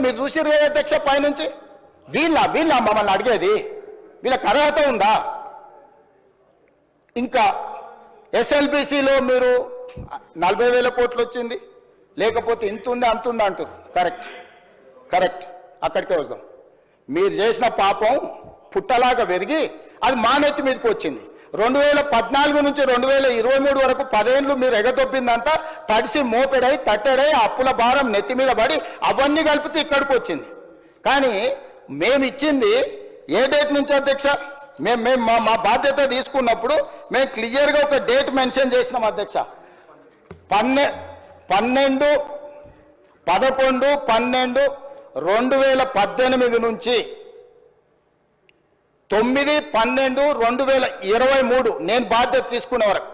మీరు చూసారు కదా అధ్యక్ష పైనుంచి వీళ్ళ మమ్మల్ని అడిగేది వీళ్ళకి అర్హత ఉందా? ఇంకా ఎస్ఎల్బిసిలో మీరు 40,000 కోట్లు వచ్చింది, లేకపోతే ఇంత ఉంది అంత ఉంది అంటారు. కరెక్ట్ అక్కడికే వస్తాం. మీరు చేసిన పాపం పుట్టలాగా పెరిగి అది మా నెత్తి మీదకి వచ్చింది. 2014 నుంచి 2023 వరకు 10 ఏళ్ళు మీరు ఎగదొబ్బిందంతా తడిసి మోపెడై తట్టెడై అప్పుల భారం నెత్తి మీద పడి అవన్నీ కలిపితే ఇక్కడికి వచ్చింది. కానీ మేము ఇచ్చింది ఏ డేట్ నుంచి అధ్యక్ష? మేము మా బాధ్యత తీసుకున్నప్పుడు మేము క్లియర్గా ఒక డేట్ మెన్షన్ చేసినాం అధ్యక్ష. 11/12/2018 నుంచి 9/12/2023 నేను బాధ్యత తీసుకునే వరకు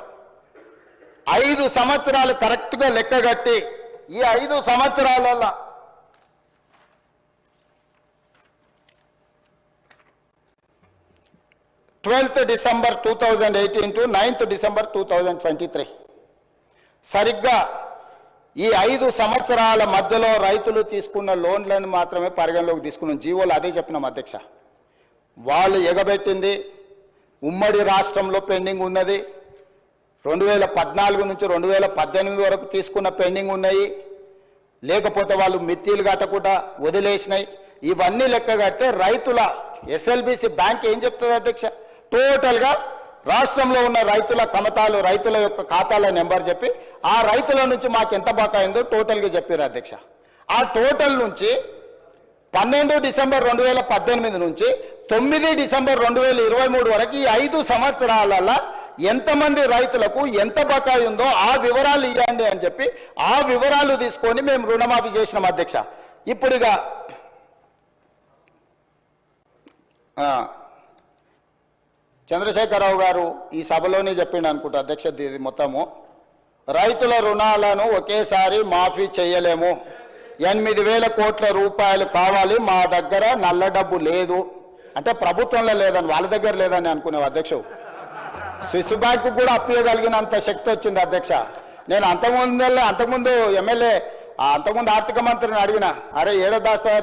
5 సంవత్సరాలు కరెక్ట్గా లెక్కగట్టి ఈ 5 సంవత్సరాలలో 12th December 2018 to 9th December 2023 సరిగ్గా ఈ 5 సంవత్సరాల మధ్యలో రైతులు తీసుకున్న లోన్లను మాత్రమే పరిగణలోకి తీసుకున్నాం. జీవోలు అదే చెప్పినాం అధ్యక్ష. వాళ్ళు ఎగబెట్టింది ఉమ్మడి రాష్ట్రంలో పెండింగ్ ఉన్నది, 2014 నుంచి 2018 వరకు తీసుకున్న పెండింగ్ ఉన్నాయి, లేకపోతే వాళ్ళు మిత్తిలు కట్టకుండా వదిలేసినాయి. ఇవన్నీ లెక్క కడితే రైతుల ఎస్ఎల్బిసి బ్యాంక్ ఏం చెప్తుంది అధ్యక్ష? టోటల్గా రాష్ట్రంలో ఉన్న రైతుల కమతాలు, రైతుల యొక్క ఖాతాల నెంబర్ చెప్పి ఆ రైతుల నుంచి మాకు ఎంత బకాయిందో టోటల్గా చెప్పారు అధ్యక్ష. ఆ టోటల్ నుంచి 12 డిసెంబర్ 2018 నుంచి 9 డిసెంబర్ 2023 వరకు ఈ 5 సంవత్సరాలలో ఎంతమంది రైతులకు ఎంత బకాయి ఉందో ఆ వివరాలు ఇవ్వండి అని చెప్పి ఆ వివరాలు తీసుకొని మేము రుణమాఫీ చేసినాం అధ్యక్ష. ఇప్పుడుగా చంద్రశేఖరరావు గారు ఈ సభలోనే చెప్పిండు అనుకుంటా అధ్యక్ష, ఇది మొత్తము రైతుల రుణాలను ఒకేసారి మాఫీ చేయలేము, 8,000 కోట్ల రూపాయలు కావాలి, మా దగ్గర నల్ల డబ్బు లేదు అంటే ప్రభుత్వంలో లేదని వాళ్ళ దగ్గర లేదని అనుకునేవి అధ్యక్ష. స్విస్ బ్యాంకు కూడా అప్పియగలిగినంత శక్తి వచ్చింది అధ్యక్ష. నేను అంతకుముందు ఎమ్మెల్యే అంతకుముందు ఆర్థిక మంత్రిని అడిగిన, అరే ఏడో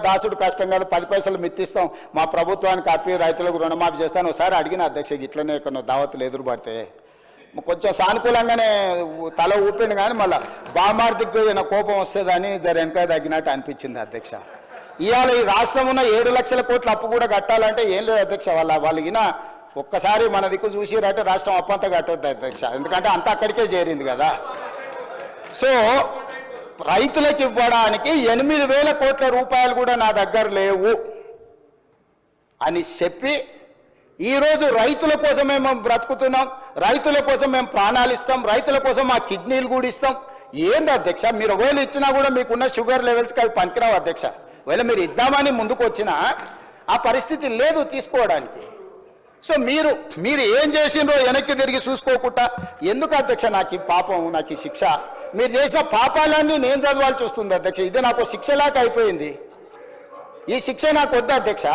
దాసుడు కష్టం కాదు, 10 పైసలు మిత్తిస్తాం, మా ప్రభుత్వానికి అప్పి రైతులకు రుణమాఫీ చేస్తాను ఒకసారి అడిగిన అధ్యక్ష. ఇట్లనే కొన్ని దావతులు ఎదురుపడితే కొంచెం సానుకూలంగానే తల ఊపిండు, కానీ మళ్ళీ బామార్దికి ఏమైనా కోపం వస్తుందని జర వెనక తగ్గినట్టు అనిపించింది అధ్యక్ష. ఇవాళ ఈ రాష్ట్రం ఉన్న 7 లక్షల కోట్ల అప్పు కూడా కట్టాలంటే ఏం లేదు అధ్యక్ష. వాళ్ళకిన ఒక్కసారి మన దిక్కు చూసిరంటే రాష్ట్రం అప్పంతా కట్టొద్దు అధ్యక్ష, ఎందుకంటే అంతా అక్కడికే చేరింది కదా. సో రైతులకు ఇవ్వడానికి 8,000 కోట్ల రూపాయలు కూడా నా దగ్గర లేవు అని చెప్పి ఈరోజు రైతుల కోసమే మేము బ్రతుకుతున్నాం, రైతుల కోసం మేము ప్రాణాలు ఇస్తాం, రైతుల కోసం మా కిడ్నీలు కూడా ఇస్తాం. ఏంది అధ్యక్ష? మీరు ఒకవేళ ఇచ్చినా కూడా మీకున్న షుగర్ లెవెల్స్కి అవి పనికిరావు అధ్యక్ష. ఒకవేళ మీరు ఇద్దామని ముందుకు వచ్చినా ఆ పరిస్థితి లేదు తీసుకోవడానికి. సో మీరు ఏం చేసిండ్రో వెనక్కి తిరిగి చూసుకోకుండా ఎందుకు అధ్యక్ష నాకు ఈ పాపం, నాకు ఈ శిక్ష? మీరు చేసిన పాపాలన్నీ నేను చదవాల్సి వస్తుంది అధ్యక్ష. ఇది నాకు శిక్షలాగా అయిపోయింది. ఈ శిక్ష నాకు వద్దు అధ్యక్ష.